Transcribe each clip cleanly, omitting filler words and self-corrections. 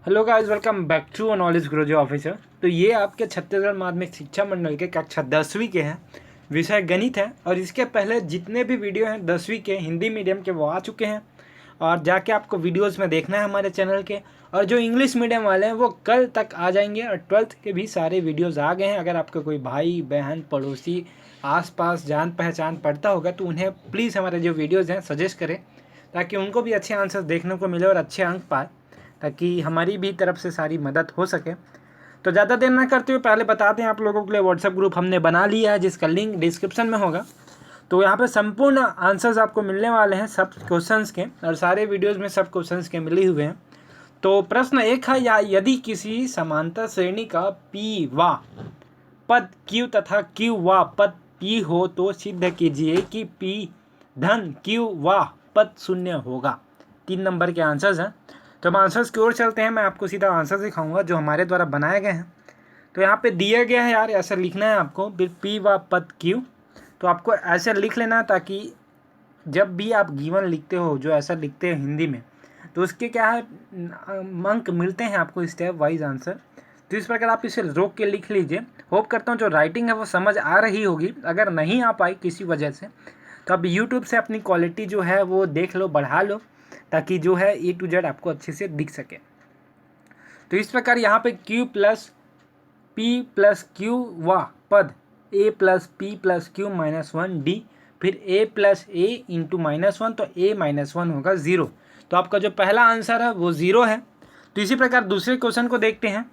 Hello guys, welcome back to knowledge Guruji officer. तो ये आपके छत्तीसगढ़ माध्यमिक शिक्षा मंडल के कक्षा 10वीं के हैं, विषय गणित है। और इसके पहले जितने भी वीडियो हैं 10वीं के हिंदी मीडियम के वो आ चुके हैं और जाके आपको वीडियोस में देखना है हमारे चैनल के। और जो इंग्लिश मीडियम वाले हैं वो कल तक आ जाएंगे और 12th के भी सारे वीडियोज़ आ गए हैं। अगर आपका कोई भाई बहन पड़ोसी आसपास जान पहचान पढ़ता होगा तो उन्हें प्लीज़ हमारे जो वीडियोज़ हैं सजेस्ट करें, ताकि उनको भी अच्छे आंसर देखने को मिले और अच्छे अंक पाए, ताकि हमारी भी तरफ से सारी मदद हो सके। तो ज़्यादा देर ना करते हुए पहले बता दें आप लोगों के लिए, व्हाट्सएप ग्रुप हमने बना लिया है जिसका लिंक डिस्क्रिप्शन में होगा। तो यहाँ पे संपूर्ण आंसर्स आपको मिलने वाले हैं सब क्वेश्चंस के, और सारे वीडियोस में सब क्वेश्चंस के मिले हुए हैं। तो प्रश्न एक है, या यदि किसी समांतर श्रेणी का पी वा पद क्यू तथा क्यू वा पद पी हो तो सिद्ध कीजिए कि पी धन क्यू वा पद शून्य होगा। 3 नंबर के आंसर्स हैं। तो हम आंसर्स की ओर चलते हैं। मैं आपको सीधा आंसर दिखाऊंगा जो हमारे द्वारा बनाए गए हैं। तो यहाँ पे दिया गया है यार, ऐसा लिखना है आपको, फिर पी व पद क्यू। तो आपको ऐसे लिख लेना है ताकि जब भी आप गिवन लिखते हो, जो ऐसा लिखते हैं हिंदी में, तो उसके क्या है अंक मिलते हैं आपको स्टेप वाइज आंसर। तो इस प्रकार आप इसे रोक के लिख लीजिए। होप करता हूँ जो राइटिंग है वो समझ आ रही होगी। अगर नहीं आ पाई किसी वजह से तो आप यूट्यूब से अपनी क्वालिटी जो है वो देख लो, बढ़ा लो, ताकि जो है A to Z आपको अच्छे से दिख सके। तो इस प्रकार यहाँ पे Q plus P plus Q व पद A plus P plus Q minus 1D, फिर A plus A into minus 1, तो A माइनस 1 होगा 0। तो आपका जो पहला आंसर है वो 0 है। तो इसी प्रकार दूसरे क्वेश्चन को देखते हैं।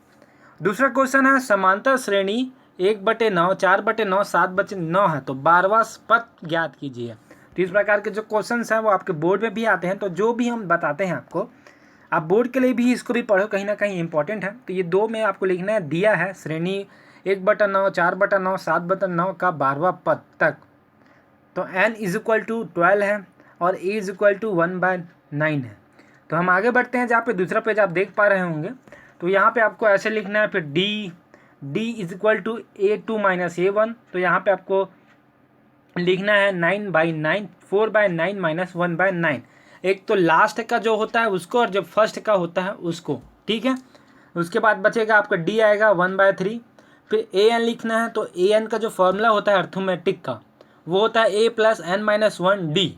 दूसरा क्वेश्चन है, समांतर श्रेणी 1/9, 4/9, 7/9 है, तो 12वां पद ज्ञात कीजिए। तो इस प्रकार के जो क्वेश्चंस हैं वो आपके बोर्ड में भी आते हैं। तो जो भी हम बताते हैं आपको, आप बोर्ड के लिए भी इसको भी पढ़ो, कहीं ना कहीं इंपॉर्टेंट है। तो ये 2 में आपको लिखना है, दिया है श्रेणी 1/9, 4/9, 7/9 का 12वां पद तक। तो n = 12 है और a = 1/9 है। तो हम आगे बढ़ते हैं, जहाँ पे दूसरा पेज आप देख पा रहे होंगे। तो यहाँ पे आपको ऐसे लिखना है, फिर d = a2 - a1। तो यहाँ पे आपको लिखना है 9/9, 4/9 - 1/9। एक तो लास्ट का जो होता है उसको, और जब फर्स्ट का होता है उसको, ठीक है। उसके बाद बचेगा आपका d आएगा 1/3। फिर an लिखना है, तो an का जो फॉर्मूला होता है अर्थमेटिक का, वो होता है a + n - 1d।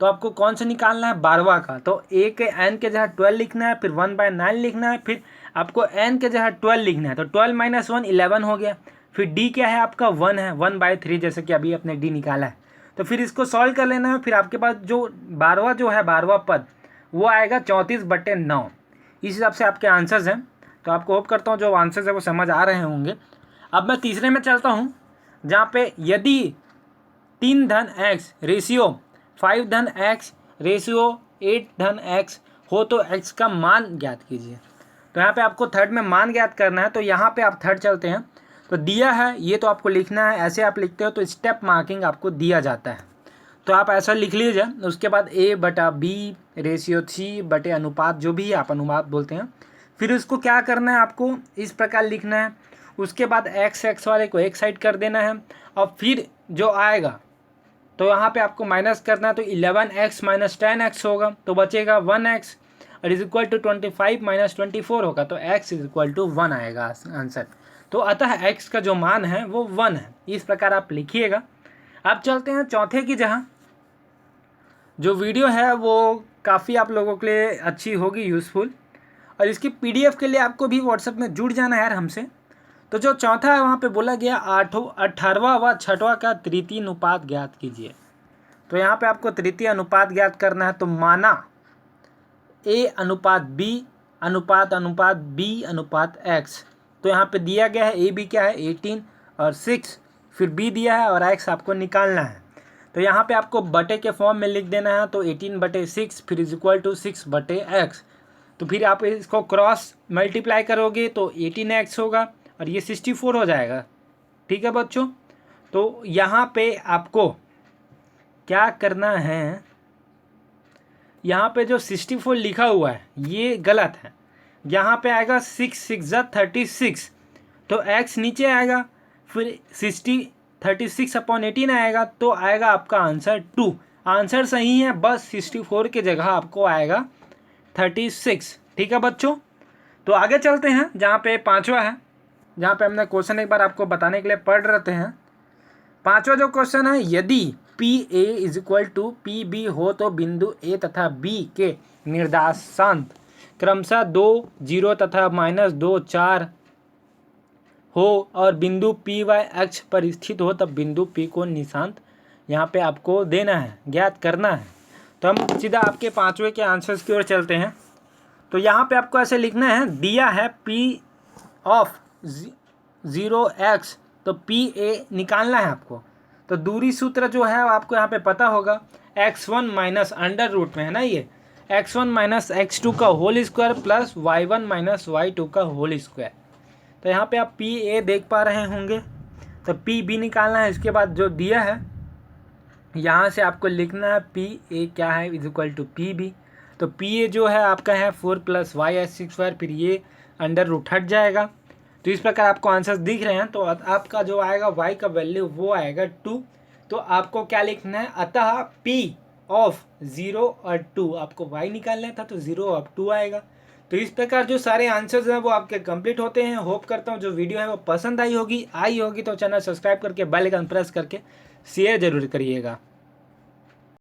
तो आपको कौन सा निकालना है, 12वां का। तो a के n के जगह 12 लिखना है, फिर 1/9 लिखना है, फिर आपको n के जगह 12 लिखना है। तो 12 - 1 11 हो गया। फिर d क्या है आपका 1 है, 1/3, जैसे कि अभी अपने d निकाला है। तो फिर इसको सॉल्व कर लेना है। फिर आपके पास जो 12वां जो है 12वां पद वो आएगा 34/9। इस हिसाब से आपके आंसर्स हैं। तो आपको होप करता हूँ जो आंसर्स है वो समझ आ रहे होंगे। अब मैं तीसरे में चलता हूँ, जहाँ पे यदि 3 धन x रेशियो 5 धन x रेशियो 8 धन x हो तो x का मान ज्ञात कीजिए। तो यहाँ पे आपको थर्ड में मान ज्ञात करना है। तो यहाँ पे आप थर्ड चलते हैं। तो दिया है ये, तो आपको लिखना है, ऐसे आप लिखते हो तो स्टेप मार्किंग आपको दिया जाता है। तो आप ऐसा लिख लीजिए। उसके बाद a/b रेशियो c अनुपात, जो भी आप अनुपात बोलते हैं, फिर उसको क्या करना है, आपको इस प्रकार लिखना है। उसके बाद x वाले को एक साइड कर देना है, और फिर जो आएगा तो यहाँ पे आपको माइनस करना है। तो 11x - 10x होगा, तो बचेगा 1x, और = 25 - 24 होगा, तो x = 1 आएगा आंसर। तो अतः x का जो मान है वो 1 है। इस प्रकार आप लिखिएगा। अब चलते हैं चौथे की, जहाँ जो वीडियो है वो काफ़ी आप लोगों के लिए अच्छी होगी, यूज़फुल। और इसकी PDF के लिए आपको भी व्हाट्सएप में जुड़ जाना है यार हमसे। तो जो चौथा है वहाँ पे बोला गया 18वां व 6वां का तृतीय अनुपात ज्ञात कीजिए। तो यहाँ पे आपको तृतीय अनुपात ज्ञात करना है। तो माना A/B अनुपात B अनुपात x। तो यहाँ पे दिया गया है AB क्या है 18 और 6, फिर B दिया है और x आपको निकालना है। तो यहाँ पे आपको बटे के फॉर्म में लिख देना है। तो 18/6 फिर = 6/x। तो फिर आप इसको क्रॉस मल्टीप्लाई करोगे तो 18x होगा, और ये 64 हो जाएगा। ठीक है बच्चों। तो यहाँ पे आपको क्या करना है, यहाँ पे जो 64 लिखा हुआ है ये गलत है। यहाँ पे आएगा 6 × 6 = 36, तो x नीचे आएगा, फिर 36/18 आएगा, तो आएगा आपका आंसर 2। आंसर सही है, बस 64 के जगह आपको आएगा 36। ठीक है बच्चों। तो आगे चलते हैं जहाँ पे पाँचवा है, जहाँ पे हमने क्वेश्चन एक बार आपको बताने के लिए पढ़ रहते हैं। पाँचवा जो क्वेश्चन है, यदि P A is equal to P B हो तो बिंदु ए तथा बी के निर्देशांक क्रमशः 2 0 तथा -2 4 हो और बिंदु पी वाई अक्ष पर स्थित हो, तब बिंदु पी को निशांत यहाँ पे आपको देना है, ज्ञात करना है। तो हम सीधा आपके पाँचवें के आंसर्स की ओर चलते हैं। तो यहाँ पे आपको ऐसे लिखना है, दिया है पी ऑफ 0x, तो पी ए निकालना है आपको। तो दूरी सूत्र जो है आपको यहाँ पे पता होगा, x1 माइनस अंडर रूट में है ना, ये x1 माइनस x2 का whole square plus y1 minus y2 का होल स्क्वायर। तो यहाँ पे आप पी ए देख पा रहे होंगे, तो पी बी निकालना है। इसके बाद जो दिया है यहाँ से आपको लिखना है पी ए क्या है is equal to P B. तो पी ए जो है आपका है 4 + y² फिर ये अंडर रूट हट जाएगा। तो इस प्रकार आपको आंसर्स दिख रहे हैं। तो आपका जो आएगा y का वैल्यू वो आएगा 2। तो आपको क्या लिखना है, अतः p ऑफ 0 और 2, आपको y निकालना था तो 0 और 2 आएगा। तो इस प्रकार जो सारे आंसर्स हैं वो आपके कंप्लीट होते हैं। होप करता हूँ जो वीडियो है वो पसंद आई होगी तो चैनल सब्सक्राइब करके बेल आइकन प्रेस करके शेयर जरूर करिएगा।